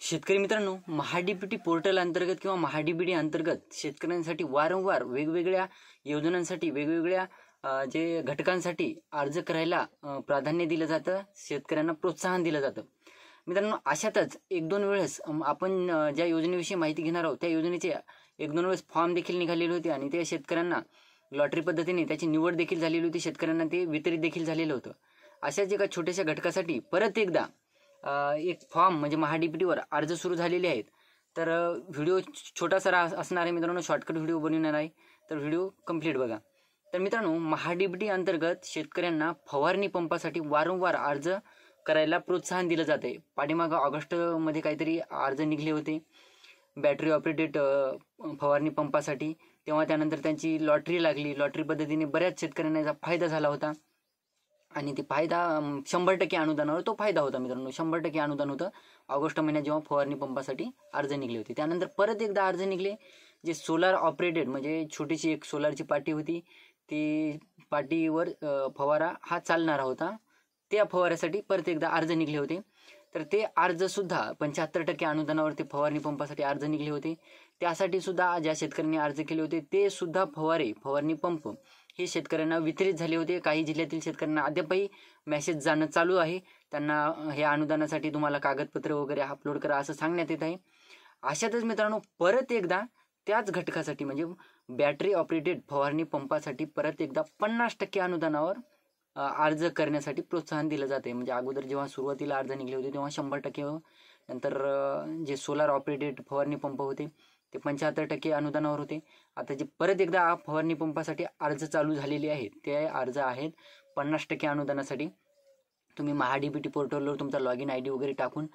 शेतकरी मित्रांनो, महाडीबीटी पोर्टल अंतर्गत किंवा महाडीबीटी अंतर्गत शेतकऱ्यांसाठी वारंवार वेगवेगळ्या योजनांसाठी वेगवेगळ्या जे घटकांसाठी अर्ज करायला प्राधान्य दिलं जातं, शेतकऱ्यांना प्रोत्साहन दिलं जातं। मित्रांनो, अशातच एक दोन वेळेस आपण ज्या योजनेविषयी माहिती घेणार आहोत त्या योजनेचे एक दोन वेळेस फॉर्म देखील निघालेले होते आणि ते शेतकऱ्यांना लॉटरी पद्धतीने त्याची निवड देखील झालेली होती, शेतकऱ्यांना ते वितरित देखील झालेलं होतं। अशाच एका छोट्याशा घटकासाठी परत एकदा एक फॉर्म म्हणजे महाडीबीटीवर अर्ज सुरू झालेले आहेत। तर व्हिडिओ छोटासा असणार आहे मित्रांनो, शॉर्टकट व्हिडिओ बनवणार आहे, तर व्हिडिओ कंप्लीट बघा। तर मित्रांनो, महाडीबीटी अंतर्गत शेतकऱ्यांना फवारणी पंपासाठी वारंवार अर्ज करायला प्रोत्साहन दिलं जाते। पाठीमागं ऑगस्टमध्ये काहीतरी अर्ज निघले होते बॅटरी ऑपरेटेड फवारणी पंपासाठी, तेव्हा त्यानंतर त्यांची लॉटरी लागली। लॉटरी पद्धतीने बऱ्याच शेतकऱ्यांना याचा फायदा झाला होता आणि ते फायदा 100% अनुदानावर तो फायदा होता मित्रांनो, 100% अनुदान होतं ऑगस्ट महिन्यात जेव्हा फवारणी पंपासाठी अर्ज निघले होते। त्यानंतर परत एकदा अर्ज निघले जे सोलार ऑपरेटेड म्हणजे छोटीशी एक सोलारची पाटी होती, ती पाटीवर फवारा हा चालणारा होता, त्या फवाऱ्यासाठी परत एकदा अर्ज निघले होते। तर ते अर्ज सुद्धा 75% अनुदानावर ते फवारणी पंपासाठी अर्ज निघले होते। त्यासाठी सुद्धा ज्या शेतकऱ्यांनी अर्ज केले होते ते सुद्धा फवारणी पंप हे शेतकऱ्यांना वितरित झाले होते। काही जिल्ह्यातील शेतकऱ्यांना अद्यापही मेसेज जाणं चालू आहे, त्यांना हे अनुदानासाठी तुम्हाला कागदपत्र वगैरे अपलोड करा असं सांगण्यात येत आहे। अशातच मित्रांनो, परत एकदा त्याच घटकासाठी म्हणजे बॅटरी ऑपरेटेड फवारणी पंपासाठी परत एकदा 50% अनुदानावर अर्ज करण्यासाठी प्रोत्साहन दिलं जाते। म्हणजे अगोदर जेव्हा सुरुवातीला अर्ज निघले होते तेव्हा 100%, नंतर जे सोलार ऑपरेटेड फवारणी पंप होते ते 75% अनुदानावर होते। आता जे परत एकदा फवारणी पंपासाठी अर्ज चालू झालेले आहेत ते अर्ज आहेत 50% अनुदानासाठी। तुम्ही महाडीबीटी पोर्टलवर तुमचा लॉग इन ID वगैरे टाकून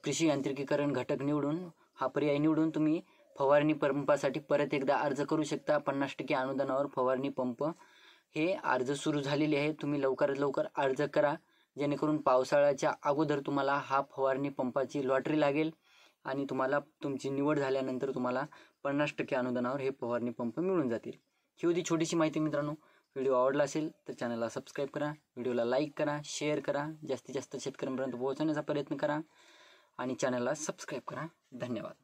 कृषी यांत्रिकीकरण घटक निवडून हा पर्याय निवडून तुम्ही फवारणी पंपासाठी परत एकदा अर्ज करू शकता। 50% अनुदानावर फवारणी पंप हे अर्ज सुरू झालेले आहेत। तुम्ही लवकरात लवकर अर्ज करा, जेणेकरून पावसाळ्याच्या अगोदर तुम्हाला हा फवारणी पंपाची लॉटरी लागेल आणि तुम्हाला तुमची निवड झाल्यानंतर तुम्हाला 50% अनुदानावर हे फवारणी पंप मिळून जातील। ही होती छोटीशी माहिती मित्रांनो। व्हिडिओ आवडला असेल तर चॅनलला सबस्क्राईब करा, व्हिडिओला लाईक करा, शेअर करा, जास्तीत जास्त शेतकऱ्यांपर्यंत पोहोचवण्याचा प्रयत्न करा आणि चॅनलला सबस्क्राईब करा। धन्यवाद।